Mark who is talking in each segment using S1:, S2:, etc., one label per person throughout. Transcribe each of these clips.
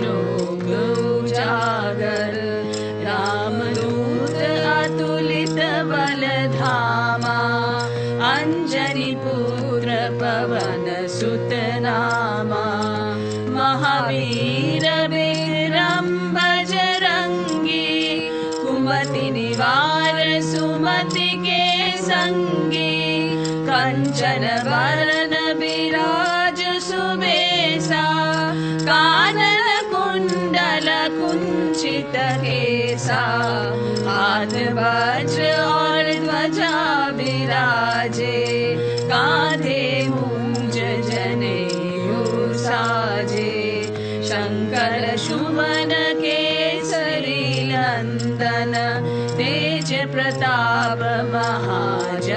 S1: लोक उजागर रामदूत कुंचित केसा, हाथ वज्र और ध्वजा विराजे, कांधे मूंज जनेऊ साजे। शंकर सुमन केसरी नंदन, तेज प्रताप महाजगवंदन।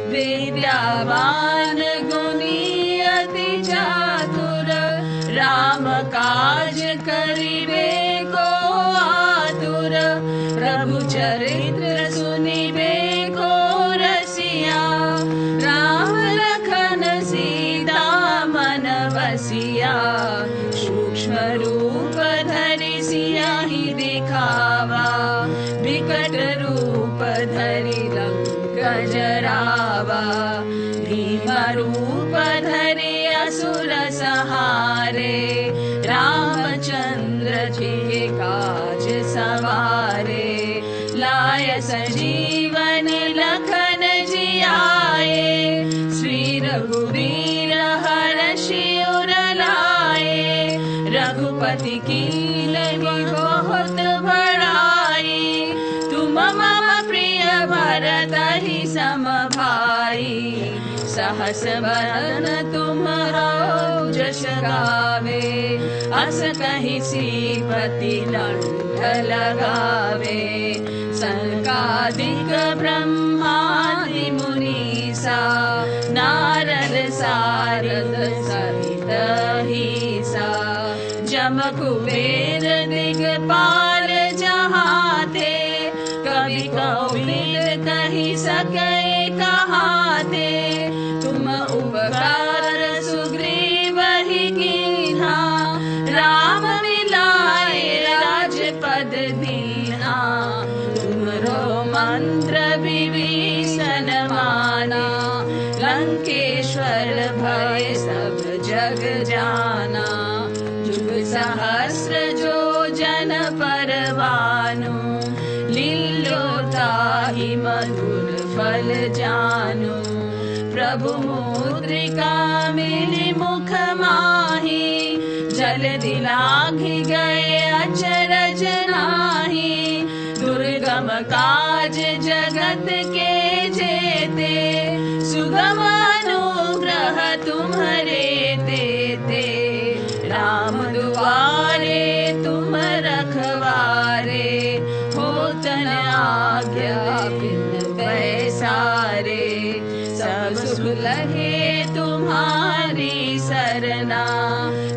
S1: विद्यावान गुणी अति चातुर, राम काज करिबे को आतुर। प्रभु चरित्र सुनिबे को रसिया, राम लखन सीता मन बसिया। सूक्ष्म रूप धरि सियाहि दिखावा, विकट रूप धरि लंक जरावा। भीम रूप धरि असुर सहारे, रामचंद्र जी काज सवारे। लाय संजीवन लखन जियाए, श्री रघुवीर हरषि उर लाए। रघुपति कीन्हि बहुत बड़ाई, तुम मम प्रिय भरतहि सम भाई। सहस बदन तुम्हरो जस गावे, अस कहि श्रीपति लंठ लगावे। सनकादिक ब्रह्मादि मुनीसा, नारद सारद सहित ईसा। जम कुबेर दिगपाल जहाते, कवि कौविद कहि सकै कहाते। तुम उपकार सुग्रीवहि कीन्हा, राम मिलाए राजपद दीन्हा। तुमरो मंत्र विभीषण माना, लंकेश्वर भय सब जग जाना। जुग सहस्र जो जन पर भानु, लील्यो ताहि मधुर फल जानू। प्रभु मुद्रिका मिली मुख माही, जल्दी लाघि गए अचरज नाही। दुर्गम काज जगत के जेते, सुगम अनुग्रह तुम्हरे तेते। राम दुआरे तुम रखवारे, होत न आज्ञा बिन पैसारे। सब सुलहे तुम्हारी सरना,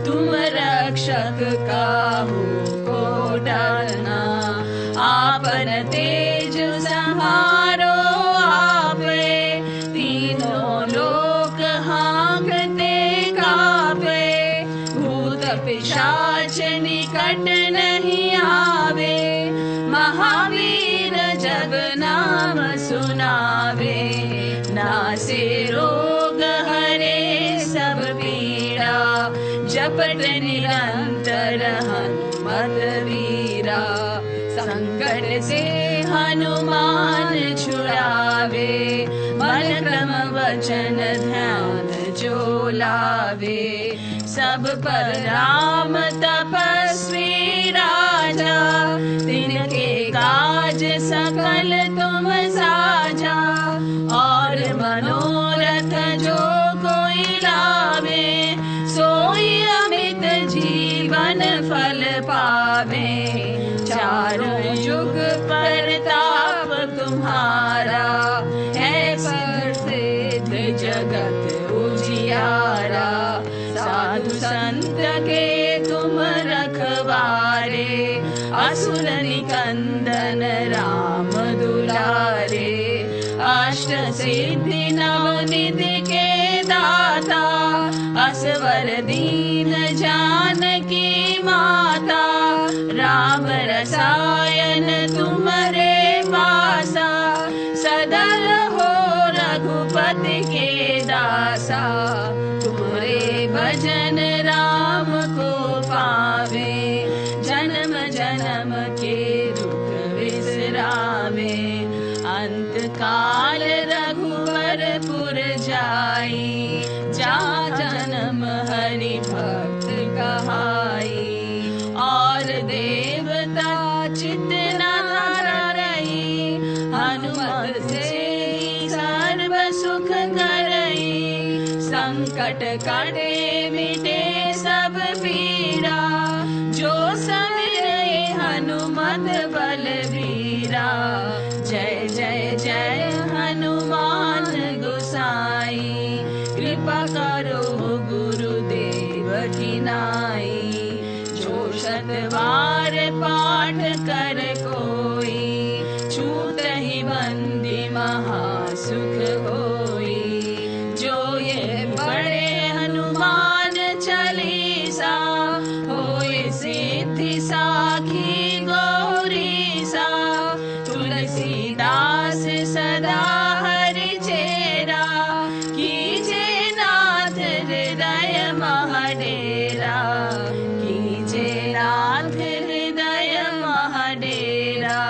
S1: तुम रक्षक काहू को डरना। आपन तेज संहारो आपे, तीनों लोक हाँकते कापे। भूत पिशाच निकट नहीं आवे, महावीर जब नाम सुनावे। नासे रोग हरे सब पीड़ा, जपत निरंतर हनुमत वीरा। संकट से हनुमान छुड़ावे, मन क्रम वचन ध्यान जो लावे। सब पर राम तपस्वी राजा, तिनके काज सकल तुम साजा। और मनोरथ जो कोई लावे, सोई अमित जीवन फल पावे। चारों युग परताप तुम्हारा, है प्रसिद्ध जगत उजियारा। साधु संत के तुम रखवारे, असुर निकंदन राम दुलारे। अष्ट सिद्धि नवनिधि के दाता, असवर दीन जानकी माता। राम रसायन तुम्हारे पासा, सदा हो रघुपति के दासा। तुम्हारे भजन राम को पावे, जन्म जन्म के दुख विसरावे। अंत काल रघुवरपुर जाई, जा जन्म हरि भक्त कहाई। देवता चित्त न धरई, हनुमत से सर्व सुख करई। संकट कटे मिटे सब पीरा, जो समिरे हनुमत बलबीरा। जय जय जय हनुमान गोसाई, कृपा करो गुरुदेव की नाई। जो शतवार पाठ कर कोई, छूट ही बंदी महासुख होई। जो ये पढ़े हनुमान चालीसा, होए सिद्धि साखी गौरीसा। तुलसीदास सदा हरि चेरा, कीजे नाथ हृदय महडेरा। कीजे नाथ हृदय महडेरा,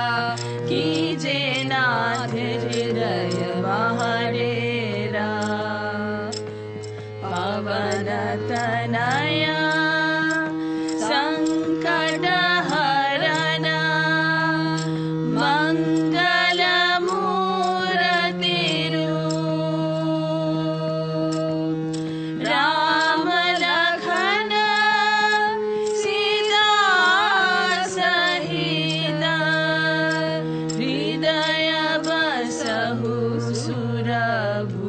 S1: कीजे नाथ हृदय महडेरा। पवन तनया संकट हरन, मंगल मूर्ति रूप। राम लखन सीता सहित, हृदय बसहु सुरभु।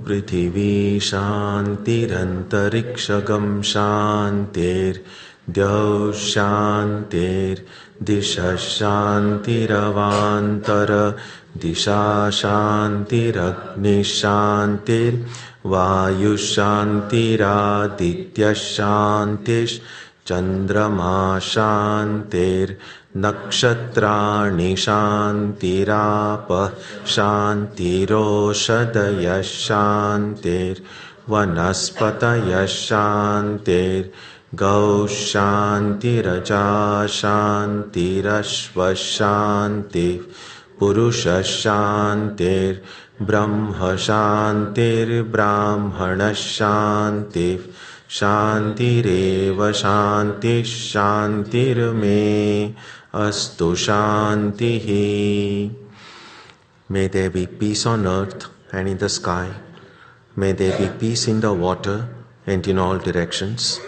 S2: पृथिवी शान्तिरन्तरिक्षगं शान्तिर्द्यौ शान्तिर्दिशः शान्तिरवान्तर दिशा शान्तिरग्निः शान्तिर्वायुः शान्तिरादित्यः शान्तिश्चन्द्रमा शान्तिर्नक्षत्राणि शान्तिरापः शान्तिरोषधयः शान्तिर्वनस्पतयः शान्तिर्गौः शान्तिरजा शान्तिरश्वः शान्तिः पुरुषः शान्तिर्ब्रह्म शान्तिर्ब्राह्मणः शान्तिः शान्तिरेव शान्तिः शान्तिर्मे अस्तु शान्तिः. May there be peace on earth and in the sky. May there be peace in the water and in all directions.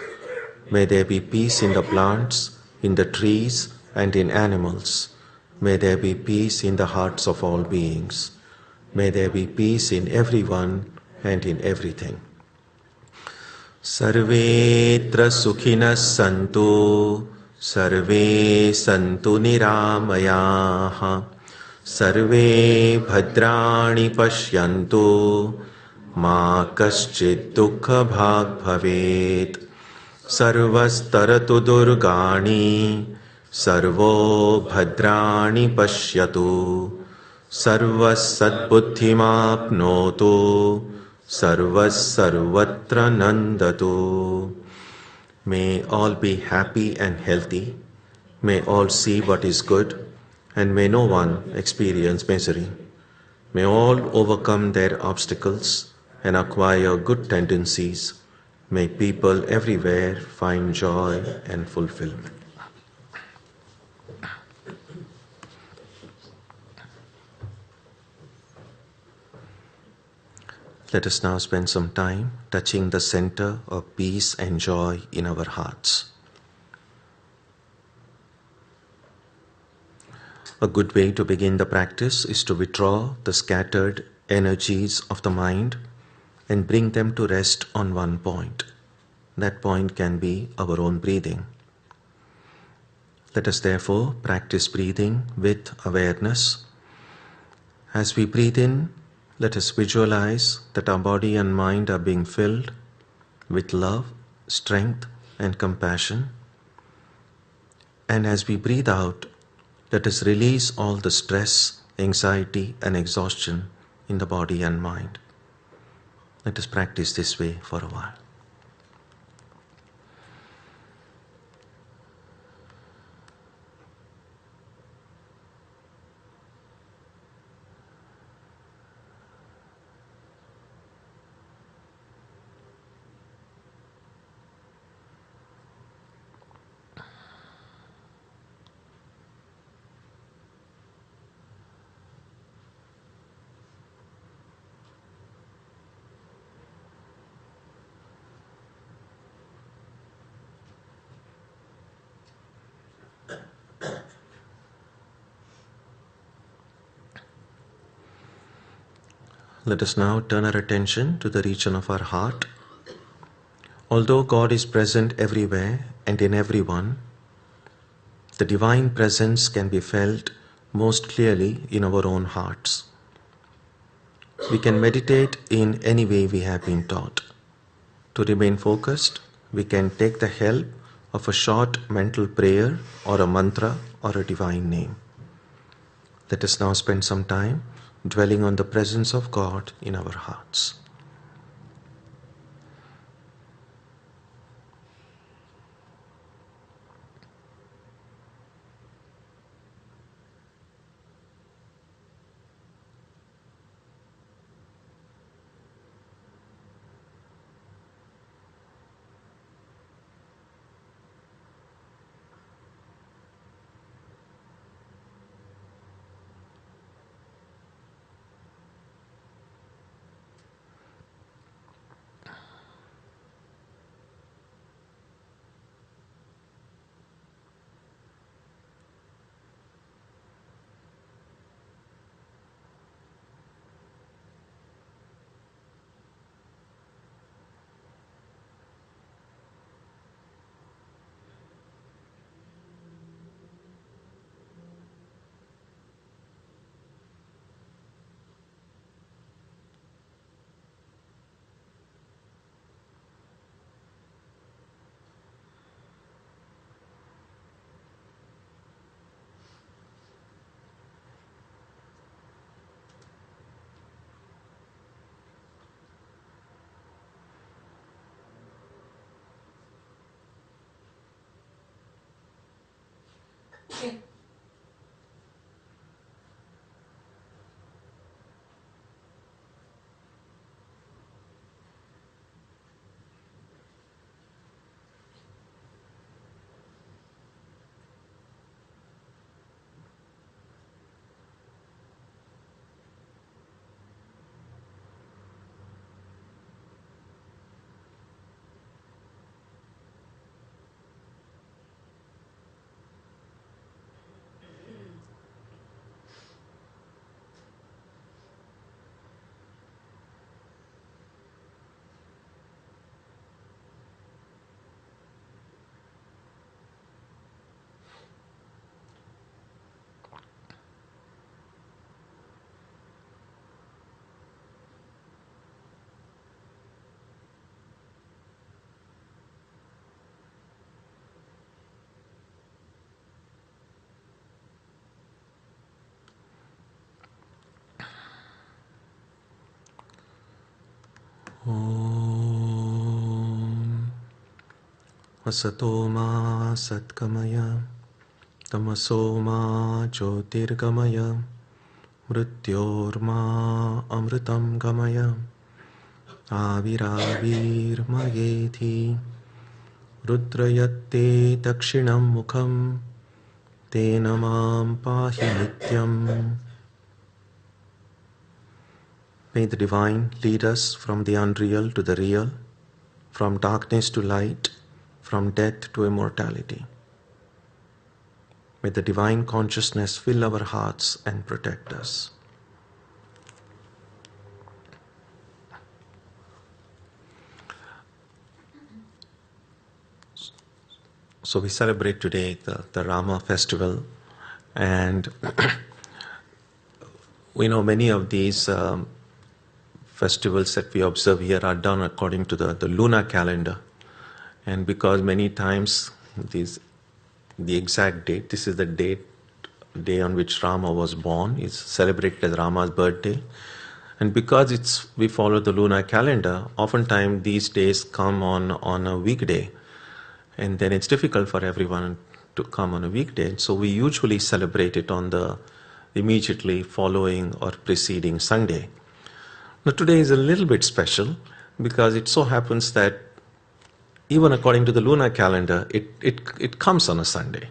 S2: May there be peace in the plants, in the trees and in animals. May there be peace in the hearts of all beings. May there be peace in everyone and in everything. Sarvetra sukhinas santu, sarve santu niramayaha, sarve bhadrani pashyantu, ma kaschid dukkha bhag bhavet, sarvastaratu durgani, sarvo bhadrani pashyatu, sarvas sadbuddhimapnotu, sarvas sarvatra nandatu. May all be happy and healthy. May all see what is good, and may no one experience misery. May all overcome their obstacles and acquire good tendencies. May people everywhere find joy and fulfillment. Let us now spend some time touching the center of peace and joy in our hearts. A good way to begin the practice is to withdraw the scattered energies of the mind and bring them to rest on one point. That point can be our own breathing. Let us therefore practice breathing with awareness. As we breathe in, let us visualize that our body and mind are being filled with love, strength, and compassion. And as we breathe out, let us release all the stress, anxiety, and exhaustion in the body and mind. Let us practice this way for a while. Let us now turn our attention to the region of our heart. Although God is present everywhere and in everyone, the divine presence can be felt most clearly in our own hearts. We can meditate in any way we have been taught. To remain focused, we can take the help of a short mental prayer or a mantra or a divine name. Let us now spend some time dwelling on the presence of God in our hearts. Om Asatoma Satkamaya Tamasoma Jyotirgamaya Mrityorma Amritam Gamaya Aviravirmayeti Rudrayatte Dakshinam Mukham Tena Mam Pahi Nityam. May the Divine lead us from the unreal to the real, from darkness to light, from death to immortality. May the Divine Consciousness fill our hearts and protect us. So we celebrate today the Rama festival, and we know many of these festivals that we observe here are done according to the lunar calendar. And because many times the exact date, this is the day on which Rama was born, is celebrated as Rama's birthday. And because we follow the lunar calendar, oftentimes these days come on a weekday. And then it's difficult for everyone to come on a weekday. So we usually celebrate it on the immediately following or preceding Sunday. Now today is a little bit special because it so happens that even according to the lunar calendar, it comes on a Sunday.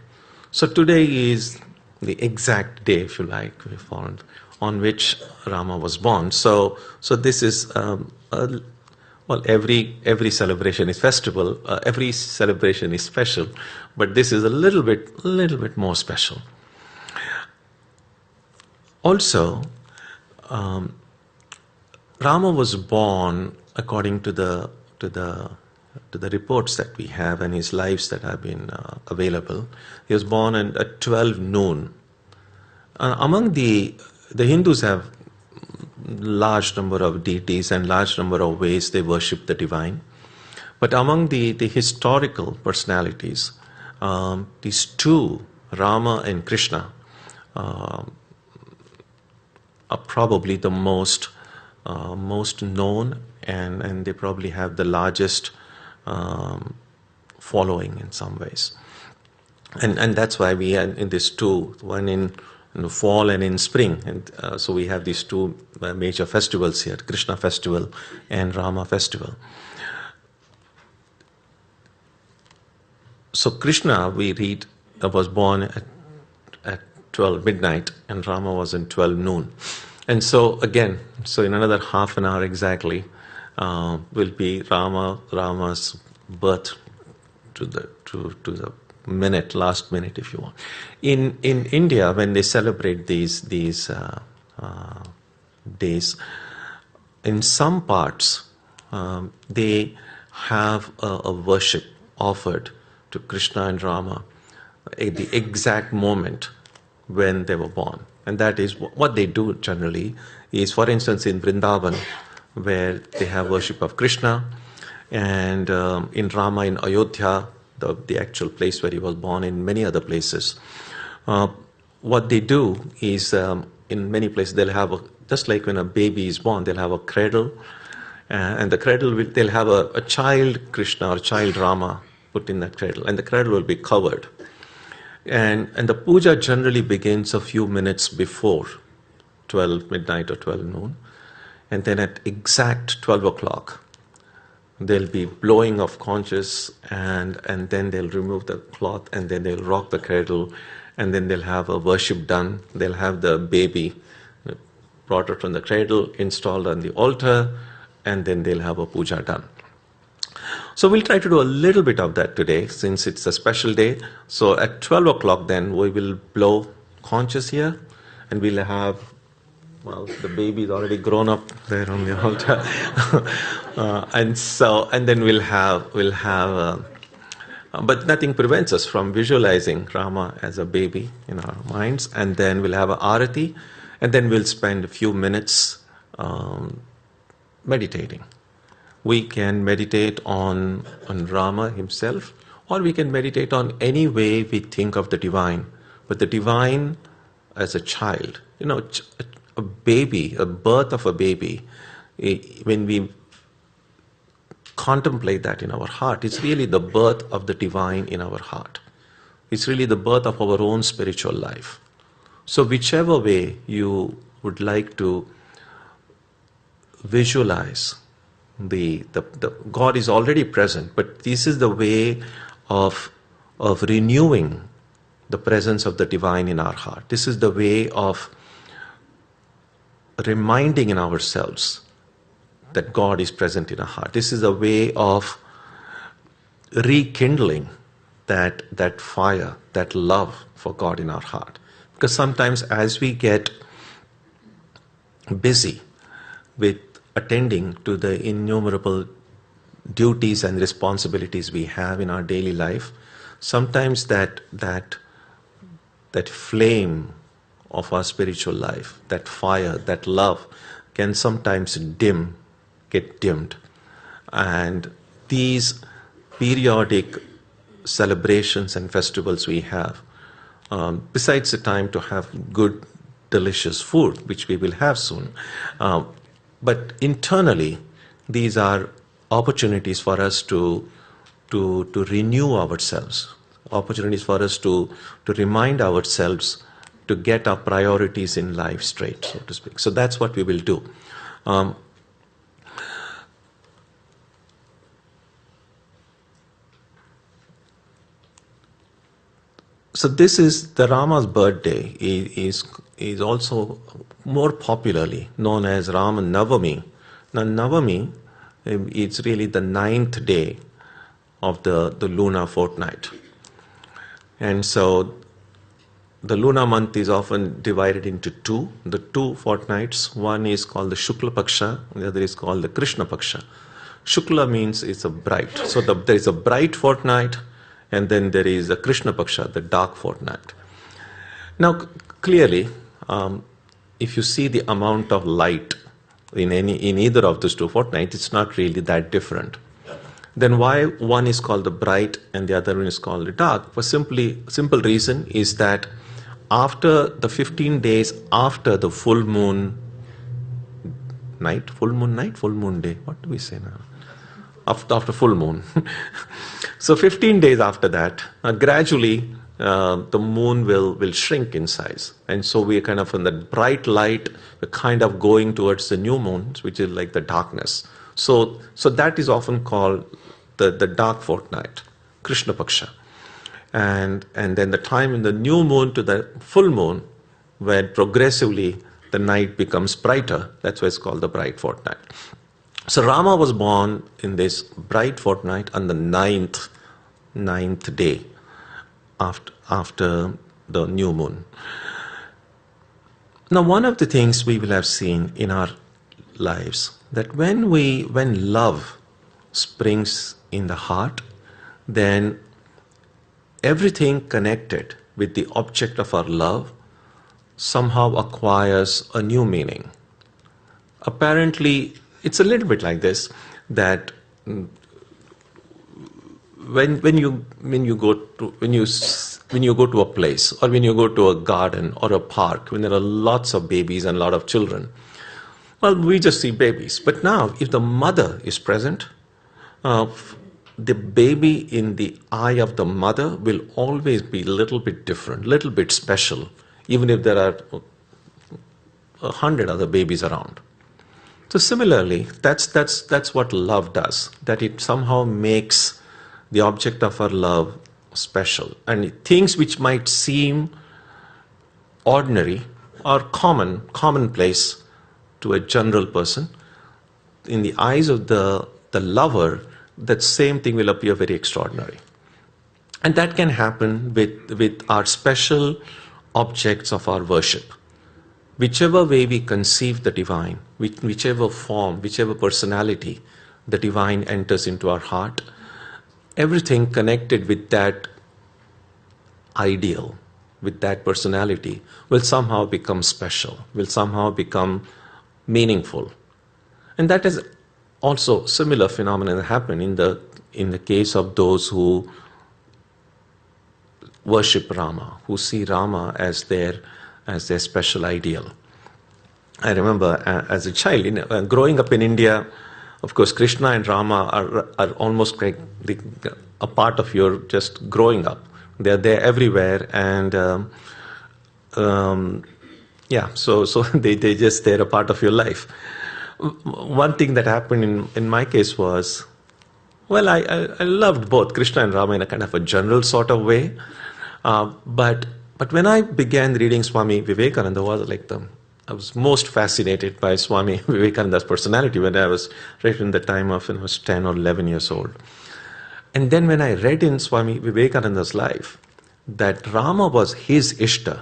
S2: So today is the exact day, if you like, we found, on which Rama was born. So this is well, every celebration is festival, every celebration is special, but this is a little bit more special. Also, Rama was born according to the reports that we have and his lives that have been available. He was born at 12 noon. Among the Hindus have large number of deities and large number of ways they worship the divine. But among the historical personalities, these two, Rama and Krishna, are probably the most known, and they probably have the largest following in some ways. And that's why we are in these two, one in the fall and in spring. And so we have these two major festivals here, Krishna festival and Rama festival. So Krishna, we read, was born at 12 midnight and Rama was in 12 noon. And so again, so in another half an hour exactly, will be Rama's birth to the minute, last minute, if you want. In India, when they celebrate these days, in some parts they have a worship offered to Krishna and Rama at the exact moment when they were born. And that is what they do generally is, for instance, in Vrindavan, where they have worship of Krishna, and in Rama in Ayodhya, the actual place where he was born, in many other places. What they do is, in many places, they'll have just like when a baby is born, they'll have a cradle, and the cradle they'll have a child Krishna or child Rama put in that cradle, and the cradle will be covered. And the puja generally begins a few minutes before 12 midnight or 12 noon, and then at exact 12 o'clock, they'll be blowing of conches, and then they'll remove the cloth, and then they'll rock the cradle, and then they'll have a worship done. They'll have the baby brought out from the cradle, installed on the altar, and then they'll have a puja done. So we'll try to do a little bit of that today, since it's a special day. So at 12 o'clock then, we will blow conches here, and we'll have, well, the baby is already grown up there on the altar. And then we'll have, but nothing prevents us from visualizing Rama as a baby in our minds. And then we'll have an arati, and then we'll spend a few minutes meditating. We can meditate on Rama himself, or we can meditate on any way we think of the divine. But the divine as a child, a baby, a birth of a baby, when we contemplate that in our heart, it's really the birth of the divine in our heart. It's really the birth of our own spiritual life. So whichever way you would like to visualize, the God is already present, but this is the way of renewing the presence of the divine in our heart. This is the way of reminding in ourselves that God is present in our heart. This is a way of rekindling that fire, that love for God in our heart. Because sometimes as we get busy with attending to the innumerable duties and responsibilities we have in our daily life, sometimes that flame of our spiritual life, that fire, that love, can sometimes get dimmed. And these periodic celebrations and festivals we have, besides the time to have good, delicious food, which we will have soon, but internally, these are opportunities for us to renew ourselves, opportunities for us to remind ourselves to get our priorities in life straight, so to speak. So that's what we will do. So this is the Rama's birthday is also more popularly known as Rama Navami. Now Navami, it's really the 9th day of the lunar fortnight. And so the lunar month is often divided into two. The two fortnights, one is called the Shukla Paksha, and the other is called the Krishna Paksha. Shukla means it's a bright. So there is a bright fortnight, and then there is a Krishna Paksha, the dark fortnight. Now, clearly, if you see the amount of light in either of those two fortnights, it's not really that different. Then why one is called the bright and the other one is called the dark? For simple reason is that after the 15 days after the full moon day, what do we say now? After full moon. So 15 days after that, gradually the moon will shrink in size. And so we're kind of in the bright light, we're kind of going towards the new moon, which is like the darkness. So that is often called the dark fortnight, Krishna Paksha. And then the time in the new moon to the full moon, when progressively the night becomes brighter, that's why it's called the bright fortnight. So Rama was born in this bright fortnight on the ninth day after the new moon. Now, one of the things we will have seen in our lives, that when love springs in the heart, then everything connected with the object of our love somehow acquires a new meaning. Apparently, it's a little bit like this, that when you go to a place, or when you go to a garden or a park, when there are lots of babies and a lot of children, well, we just see babies. But now, if the mother is present, the baby in the eye of the mother will always be a little bit different, a little bit special, even if there are 100 other babies around. So similarly, that's what love does, that it somehow makes the object of our love special. And things which might seem ordinary or commonplace to a general person, in the eyes of the lover, that same thing will appear very extraordinary. And that can happen with our special objects of our worship. Whichever way we conceive the divine, whichever form, whichever personality the divine enters into our heart, everything connected with that ideal, with that personality, will somehow become special, will somehow become meaningful. And that is also similar phenomenon that happen in the case of those who worship Rama, who see Rama as their special ideal. I remember as a child, growing up in India, Of course, Krishna and Rama are almost like a part of your just growing up. They're there everywhere, and so they're a part of your life. One thing that happened in my case was, well, I loved both Krishna and Rama in a kind of a general sort of way, but when I began reading Swami Vivekananda, I was most fascinated by Swami Vivekananda's personality when I was right in the time of, I was 10 or 11 years old. And then when I read in Swami Vivekananda's life that Rama was his Ishta,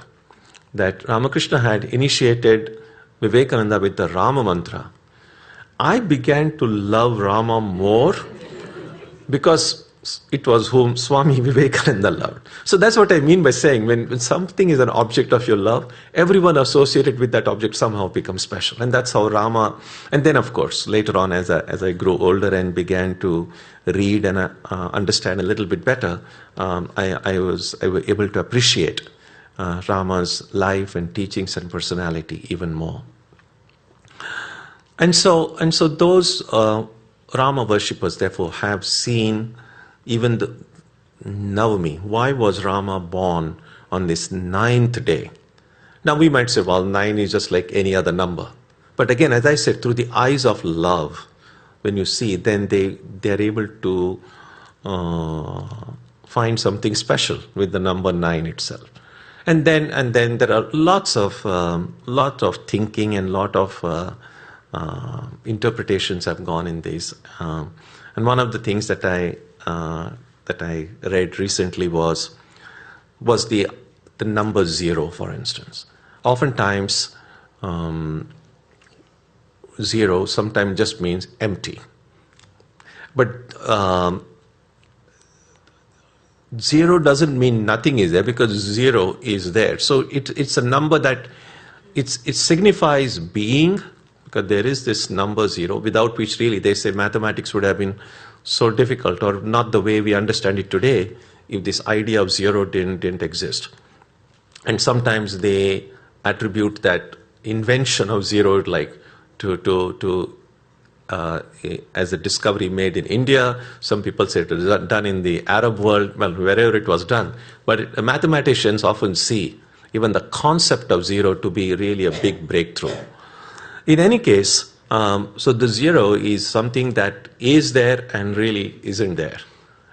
S2: that Ramakrishna had initiated Vivekananda with the Rama mantra, I began to love Rama more because it was whom Swami Vivekananda loved. So that's what I mean by saying when something is an object of your love, everyone associated with that object somehow becomes special. And that's how Rama, and then of course later on as I grew older and began to read and understand a little bit better, I was able to appreciate Rama's life and teachings and personality even more. And so those Rama worshippers therefore have seen even the Navami. Why was Rama born on this 9th day? Now we might say, well, 9 is just like any other number. But again, as I said, through the eyes of love, when you see, then they're able to find something special with the number 9 itself. And then there are lots of thinking and lot of interpretations have gone in this. And one of the things that I read recently was the number 0, for instance. Oftentimes, 0 sometimes just means empty. But 0 doesn't mean nothing is there, because 0 is there. So it's a number that it signifies being, because there is this number 0, without which really they say mathematics would have been so difficult, or not the way we understand it today, if this idea of 0 didn't exist. And sometimes they attribute that invention of 0 like to as a discovery made in India. Some people say it was done in the Arab world, well, wherever it was done. But mathematicians often see even the concept of 0 to be really a big breakthrough. In any case, so the 0 is something that is there and really isn't there.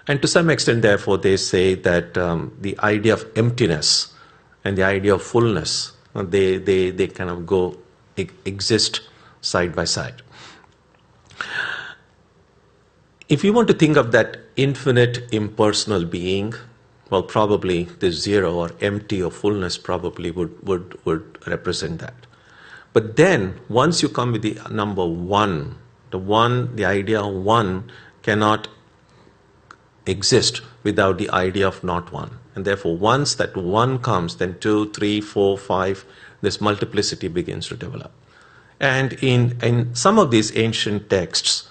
S2: And to some extent, therefore, they say that the idea of emptiness and the idea of fullness, they kind of exist side by side. If you want to think of that infinite impersonal being, well, probably the 0 or empty or fullness probably would represent that. But then, once you come with the number 1, the idea of 1 cannot exist without the idea of not 1. And therefore, once that 1 comes, then 2, 3, 4, 5, this multiplicity begins to develop. And in some of these ancient texts,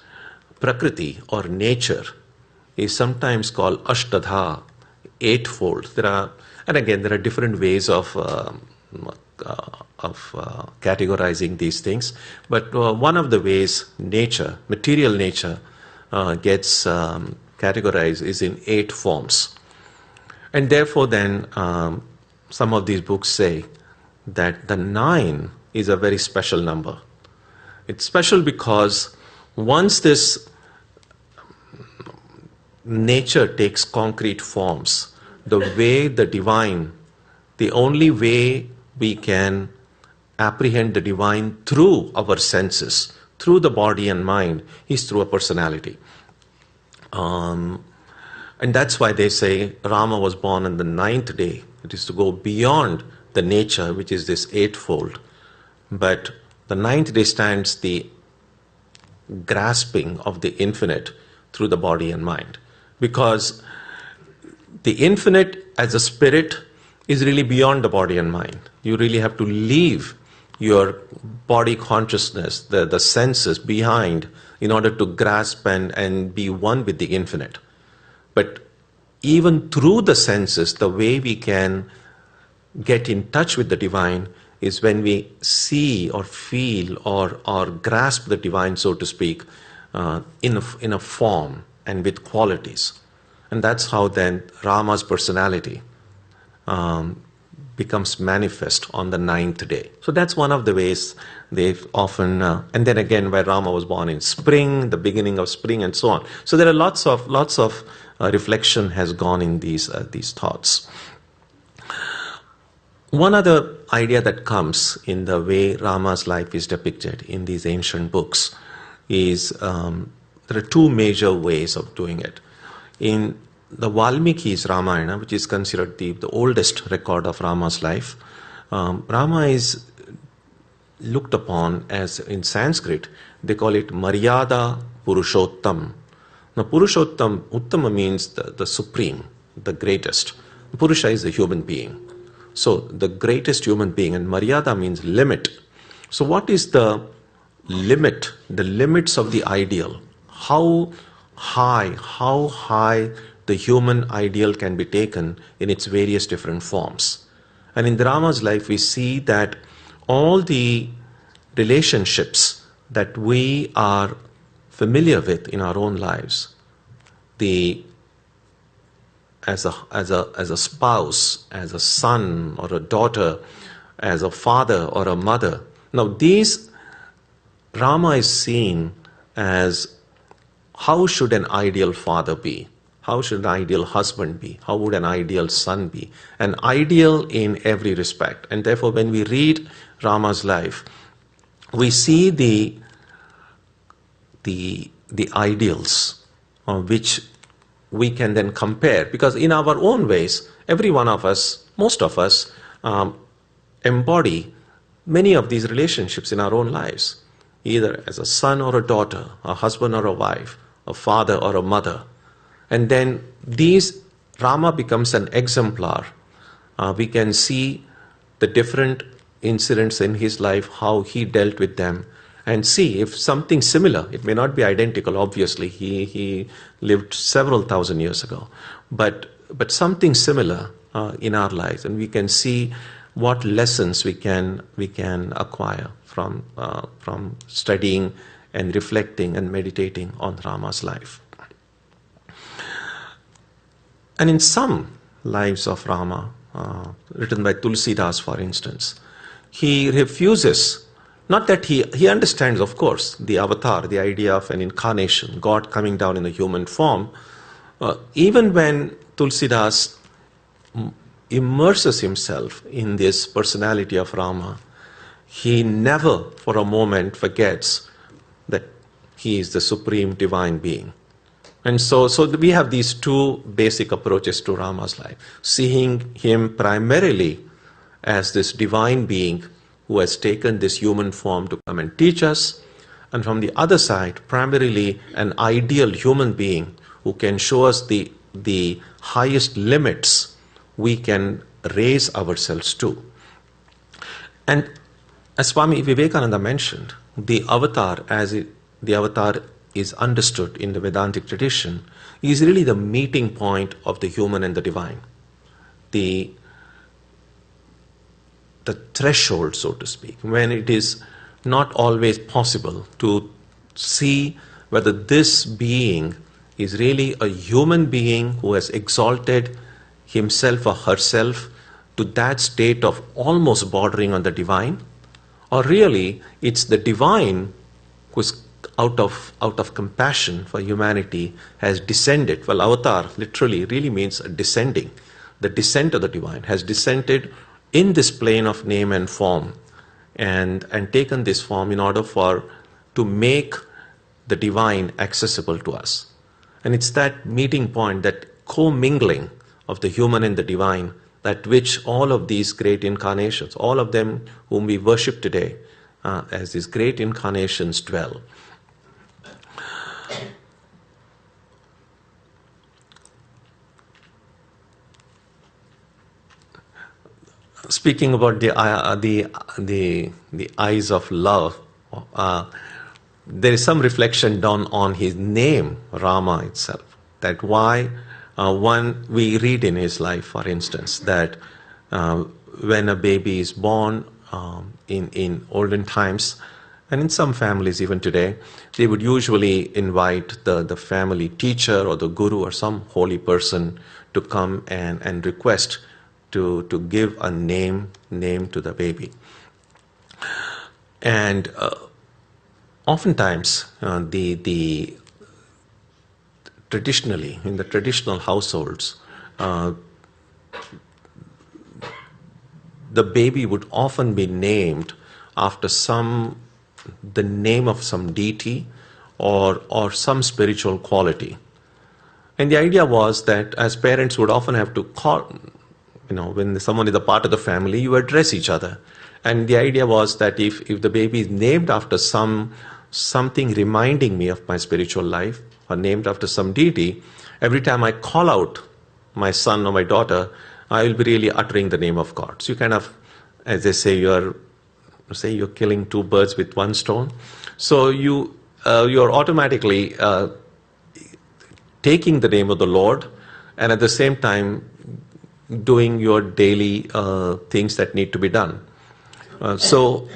S2: Prakriti or nature is sometimes called Ashtadha, eightfold. There are different ways of categorizing these things, but one of the ways nature, material nature, gets categorized is in 8 forms. And therefore then some of these books say that the 9 is a very special number. It's special because once this nature takes concrete forms, the way the divine, the only way we can apprehend the divine through our senses, through the body and mind, is through a personality. And that's why they say Rama was born on the 9th day. It is to go beyond the nature, which is this eightfold. But the 9th day stands the grasping of the infinite through the body and mind. Because the infinite as a spirit is really beyond the body and mind. You really have to leave your body consciousness, the senses behind, in order to grasp and be one with the infinite. But even through the senses, the way we can get in touch with the divine is when we see or feel or grasp the divine, so to speak, in a form and with qualities. And that's how then Rama's personality becomes manifest on the 9th day. So that's one of the ways they've often, and then again where Rama was born in spring, the beginning of spring, and so on. So there are lots of reflection has gone in these thoughts. One other idea that comes in the way Rama's life is depicted in these ancient books is there are two major ways of doing it. In the Valmiki's Ramayana, which is considered the oldest record of Rama's life, Rama is looked upon as, in Sanskrit, they call it Maryada Purushottam. Now, Purushottam, Uttama means the supreme, the greatest. Purusha is the human being. So, the greatest human being, and Maryada means limit. So, what is the limit, the limits of the ideal? How high the human ideal can be taken in its various different forms. And in the Rama's life, we see that all the relationships that we are familiar with in our own lives, as a spouse, as a son or a daughter, as a father or a mother. Now these, Rama is seen as how should an ideal father be? How should an ideal husband be? How would an ideal son be? An ideal in every respect. And therefore when we read Rama's life, we see the ideals which we can then compare, because in our own ways, every one of us, most of us, embody many of these relationships in our own lives, either as a son or a daughter, a husband or a wife, a father or a mother. And then Rama becomes an exemplar. We can see the different incidents in his life, how he dealt with them, and see if something similar, it may not be identical, obviously, he lived several thousand years ago, but something similar in our lives, and we can see what lessons we can acquire from studying and reflecting and meditating on Rama's life. And in some lives of Rama, written by Tulsidas, for instance, he refuses. Not that he understands, of course, the avatar, the idea of an incarnation, God coming down in a human form. Even when Tulsidas immerses himself in this personality of Rama, he never for a moment forgets that he is the supreme divine being. And so we have these two basic approaches to Rama's life. Seeing him primarily as this divine being who has taken this human form to come and teach us, and from the other side, primarily an ideal human being who can show us the highest limits we can raise ourselves to. And as Swami Vivekananda mentioned, the avatar, the avatar is understood in the Vedantic tradition, is really the meeting point of the human and the divine. The threshold, so to speak, when it is not always possible to see whether this being is really a human being who has exalted himself or herself to that state of almost bordering on the divine, or really it's the divine who's out of compassion for humanity has descended. Well, avatar literally really means descending. The descent of the divine has descended in this plane of name and form, and taken this form in order to make the divine accessible to us. And it's that meeting point, that co-mingling of the human and the divine, that which all of these great incarnations, all of them whom we worship today as these great incarnations dwell. Speaking about the eyes of love, there is some reflection done on his name, Rama itself. That why we read in his life, for instance, that when a baby is born in olden times, And in some families, even today, they would usually invite the family teacher or the guru or some holy person to come and request to give a name to the baby. And oftentimes, the traditionally, in the traditional households, the baby would often be named after the name of some deity or some spiritual quality. And the idea was that as parents would often have to call, when someone is a part of the family, you address each other. And the idea was that if the baby is named after something reminding me of my spiritual life, or named after some deity, every time I call out my son or my daughter, I will be really uttering the name of God. So you kind of, as they say, you're killing two birds with one stone. So you're automatically taking the name of the Lord, and at the same time doing your daily things that need to be done. So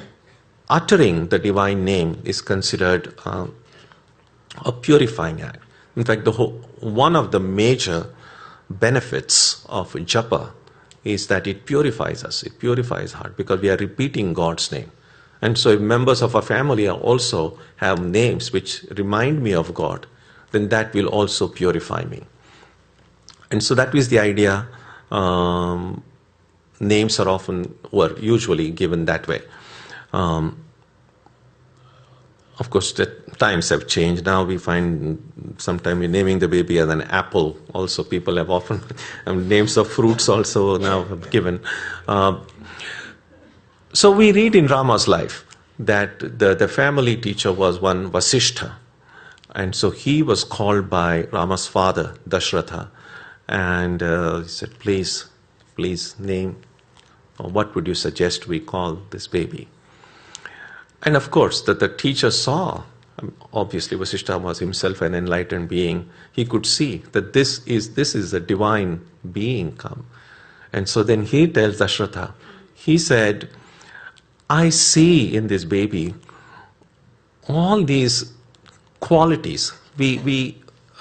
S2: uttering the divine name is considered a purifying act. In fact, one of the major benefits of japa is that it purifies us. It purifies heart because we are repeating God's name. And so if members of our family also have names which remind me of God, then that will also purify me. And so that was the idea. Names were usually given that way. Of course, the times have changed. Now we find sometimes we're naming the baby as an apple. Also, people have often names of fruits also now given. So we read in Rama's life that the family teacher was one Vasishtha. And so he was called by Rama's father, Dashratha. And he said, please name, or what would you suggest we call this baby? And of course, that the teacher saw, obviously Vasishtha was himself an enlightened being. He could see that this is a divine being come. And so then he tells Dashratha, he said, I see in this baby all these qualities. We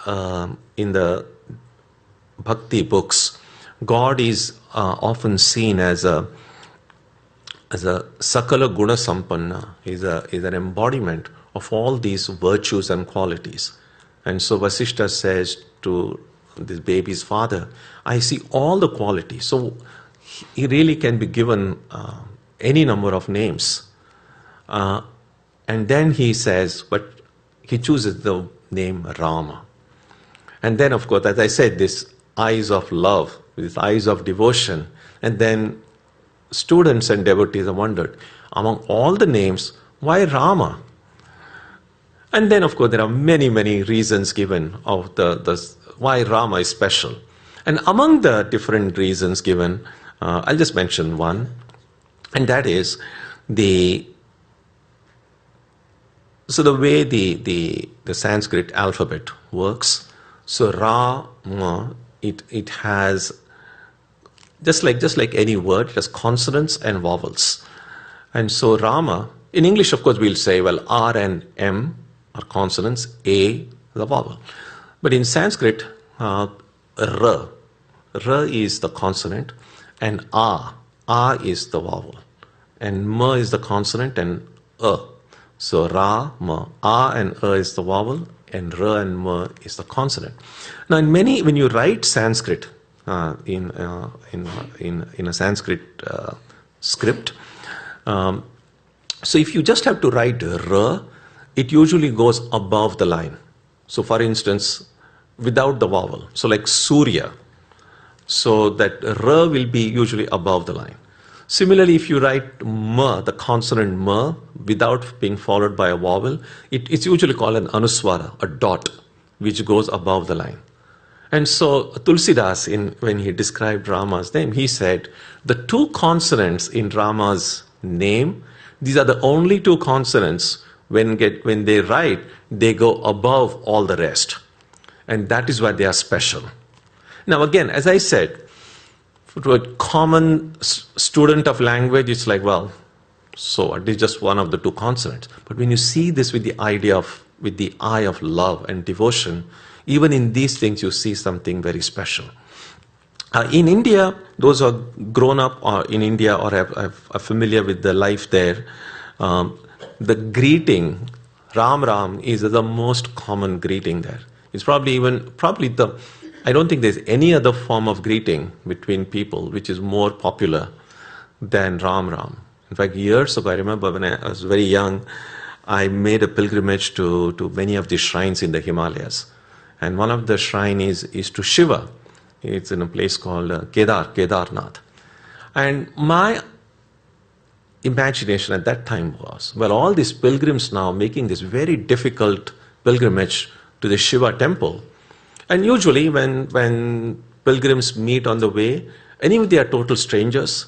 S2: in the bhakti books, God is often seen as a sakala guna sampanna, is an embodiment of all these virtues and qualities. And so Vasishtha says to this baby's father, I see all the qualities. So he really can be given any number of names. And then he says, but he chooses the name Rama. And then, of course, as I said, this eyes of love, these eyes of devotion. And then students and devotees have wondered, among all the names, why Rama? And then, of course, there are many, many reasons given of the why Rama is special. And among the different reasons given, I'll just mention one, and that is the way the Sanskrit alphabet works. So Rama, it has just like any word, it has consonants and vowels. And so Rama, in English, of course, we'll say, well, R and M are consonants, A is a vowel. But in Sanskrit, R is the consonant, and A is the vowel, and Ma is the consonant, and A. So Ra, Ma, A and A is the vowel, and Ra and Ma is the consonant. Now, when you write Sanskrit in a Sanskrit script, so if you just have to write Ra, it usually goes above the line. So, for instance, without the vowel, so like Surya, so that Ra will be usually above the line. Similarly, if you write Ma, the consonant Ma, without being followed by a vowel, it's usually called an anuswara, a dot, which goes above the line. And so Tulsidas, when he described Rama's name, he said, the two consonants in Rama's name, these are the only two consonants, when they write, they go above all the rest. And that is why they are special. Now again, as I said, to a common student of language, it's like, well, so what? This is just one of the two consonants. But when you see this with the with the eye of love and devotion, even in these things you see something very special. In India, those who are grown up in India or are familiar with the life there, the greeting, Ram Ram, is the most common greeting there. It's probably I don't think there's any other form of greeting between people which is more popular than Ram Ram. In fact, years ago, I remember when I was very young, I made a pilgrimage to many of the shrines in the Himalayas. And one of the shrines is to Shiva. It's in a place called Kedarnath. And my imagination at that time was, well, all these pilgrims now making this very difficult pilgrimage to the Shiva temple. And usually when pilgrims meet on the way, and even if they are total strangers,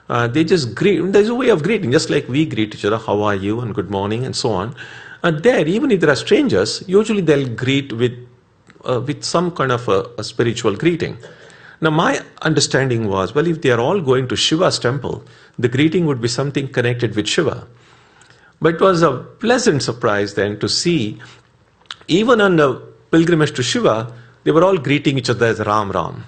S2: they just greet. There's a way of greeting, just like we greet each other, how are you, and good morning, and so on. And there, even if there are strangers, usually they'll greet with some kind of a spiritual greeting. Now, my understanding was, well, if they are all going to Shiva's temple, the greeting would be something connected with Shiva. But it was a pleasant surprise then to see, even on the pilgrimage to Shiva, they were all greeting each other as Ram Ram.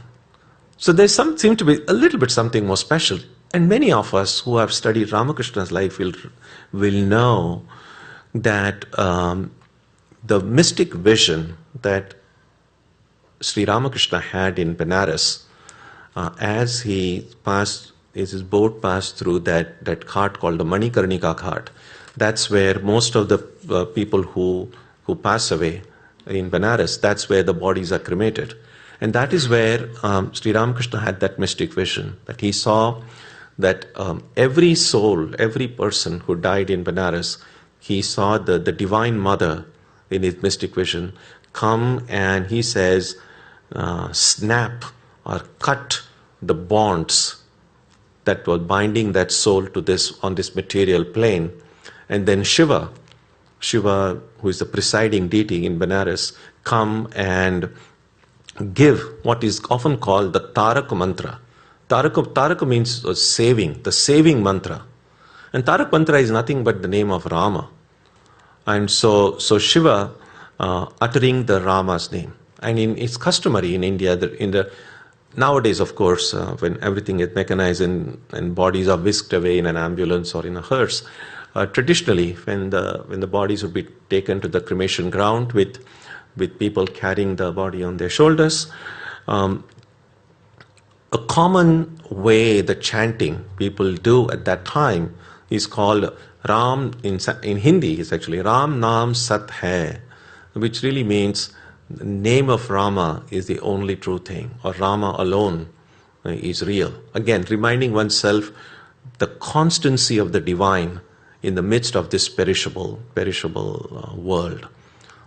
S2: So there seemed to be a little bit something more special. And many of us who have studied Ramakrishna's life will know that the mystic vision that Sri Ramakrishna had in Benares as his boat passed through that ghat called the Manikarnika Ghat. That's where most of the people who pass away in Benares, that's where the bodies are cremated. And that is where Sri Ramakrishna had that mystic vision, that he saw that every soul, every person who died in Benares, he saw the Divine Mother in his mystic vision come, and he says, snap or cut the bonds that were binding that soul to on this material plane. And then Shiva, who is the presiding deity in Benares, come and give what is often called the Tarak mantra. Tarak means saving, the saving mantra. And Tarak mantra is nothing but the name of Rama. And so Shiva uttering the Rama's name. And it's customary in India, nowadays, of course, when everything is mechanized and bodies are whisked away in an ambulance or in a hearse, traditionally, when the bodies would be taken to the cremation ground with people carrying the body on their shoulders, a common way the chanting people do at that time is called Ram, in Hindi is actually Ram Naam Sat Hai, which really means the name of Rama is the only true thing, or Rama alone is real. Again, reminding oneself the constancy of the divine in the midst of this perishable world.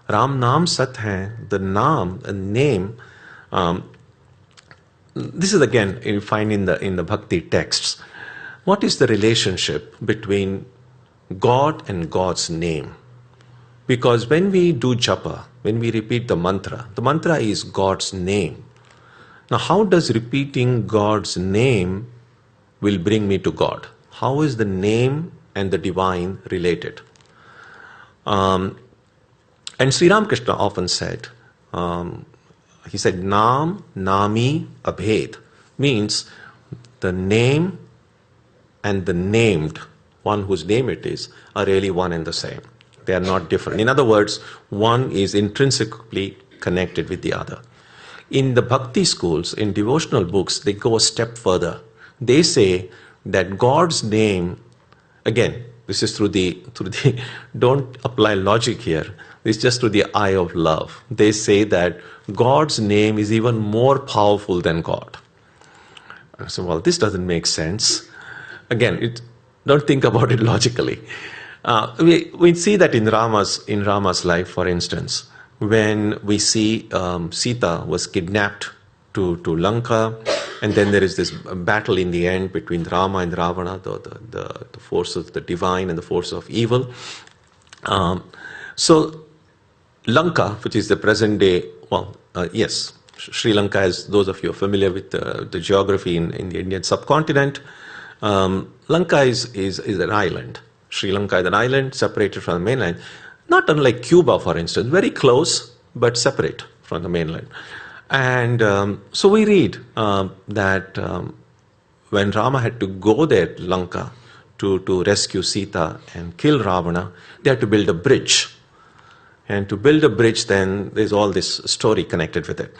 S2: Ram Naam Sat Hai, the Naam, a name. This is again you find in the Bhakti texts. What is the relationship between God and God's name? Because when we do japa, when we repeat the mantra is God's name. Now, how does repeating God's name will bring me to God? How is the name and the divine related? And Sri Ramakrishna often said, he said, Nam, Nami, Abhed, means the name and the named, one whose name it is, are really one and the same. They are not different. In other words, one is intrinsically connected with the other. In the bhakti schools, in devotional books, they go a step further. They say that God's name, again, this is through the don't apply logic here. It's just through the eye of love. They say that God's name is even more powerful than God. So, well, this doesn't make sense. Again, don't think about it logically. We see that in Rama's life, for instance, when we see Sita was kidnapped to Lanka, and then there is this battle in the end between Rama and Ravana, the forces, the divine and the force of evil. So Lanka, which is the present day, Sri Lanka, as those of you are familiar with the geography in the Indian subcontinent, Lanka is an island. Sri Lanka is an island separated from the mainland. Not unlike Cuba, for instance, very close but separate from the mainland. And so we read that when Rama had to go there, Lanka, to rescue Sita and kill Ravana, they had to build a bridge. And to build a bridge, then there's all this story connected with it.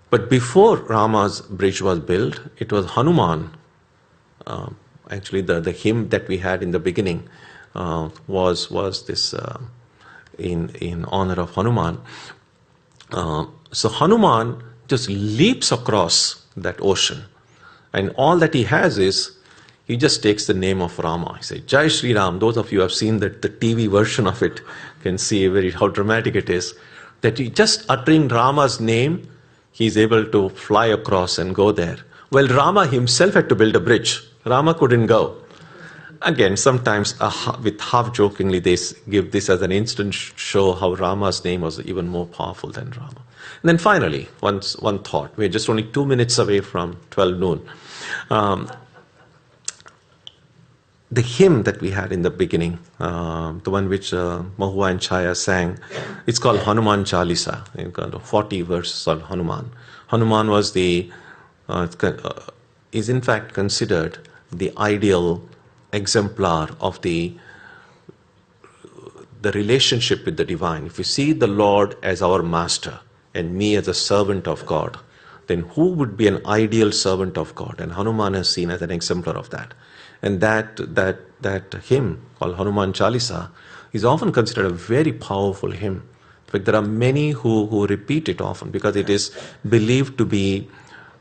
S2: But before Rama's bridge was built, it was Hanuman. Actually, the hymn that we had in the beginning was this in honor of Hanuman. So Hanuman just leaps across that ocean, and all that he has is he just takes the name of Rama. He says, Jai Shri Ram. Those of you who have seen the TV version of it can see how dramatic it is. That he just uttering Rama's name, he's able to fly across and go there. Well, Rama himself had to build a bridge. Rama couldn't go. Again, sometimes with half-jokingly they give this as an instant show how Rama's name was even more powerful than Rama. And then finally, one thought. We're just only 2 minutes away from 12 noon. The hymn that we had in the beginning, the one which Mahua and Chaya sang, it's called Hanuman Chalisa. 40 verses on Hanuman. Hanuman was is in fact considered the ideal exemplar of the relationship with the divine. If you see the Lord as our master and me as a servant of God, then who would be an ideal servant of God? And Hanuman is seen as an exemplar of that. And that hymn called Hanuman Chalisa is often considered a very powerful hymn. In fact, there are many who repeat it often because it is believed to be,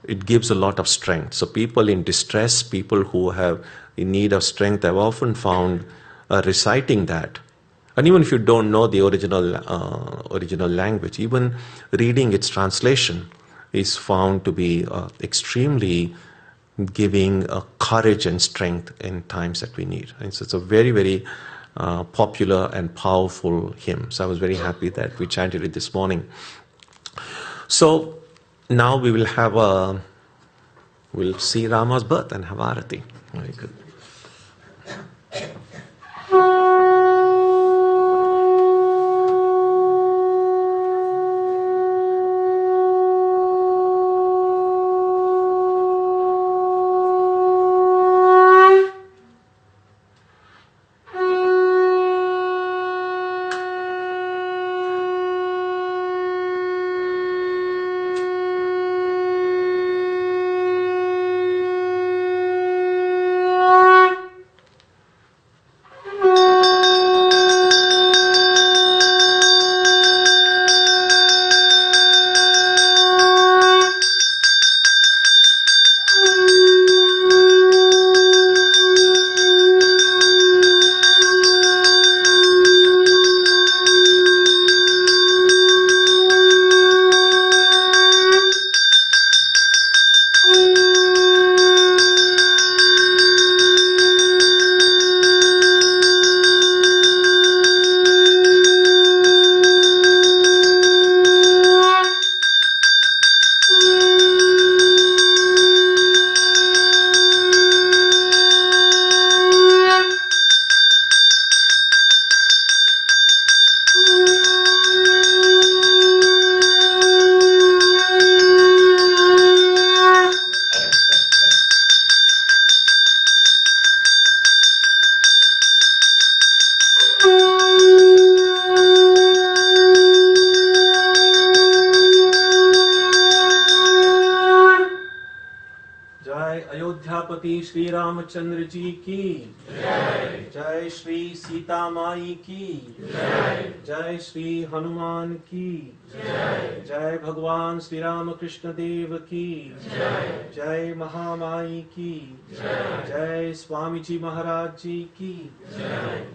S2: it gives a lot of strength. So people in distress, people who have in need of strength, have often found reciting that. And even if you don't know the original language, even reading its translation is found to be extremely giving courage and strength in times that we need. And so it's a very, very popular and powerful hymn. So I was very happy that we chanted it this morning. So now we will have we'll see Rama's birth and have Arati. Very good. Shri Ramchandra ji की जय। जय श्री सीता माई की जय। जय श्री हनुमान की जय। जय भगवान श्री राम कृष्ण देव की जय। जय महामाई की जय। जय स्वामी जी महाराज जी की जय।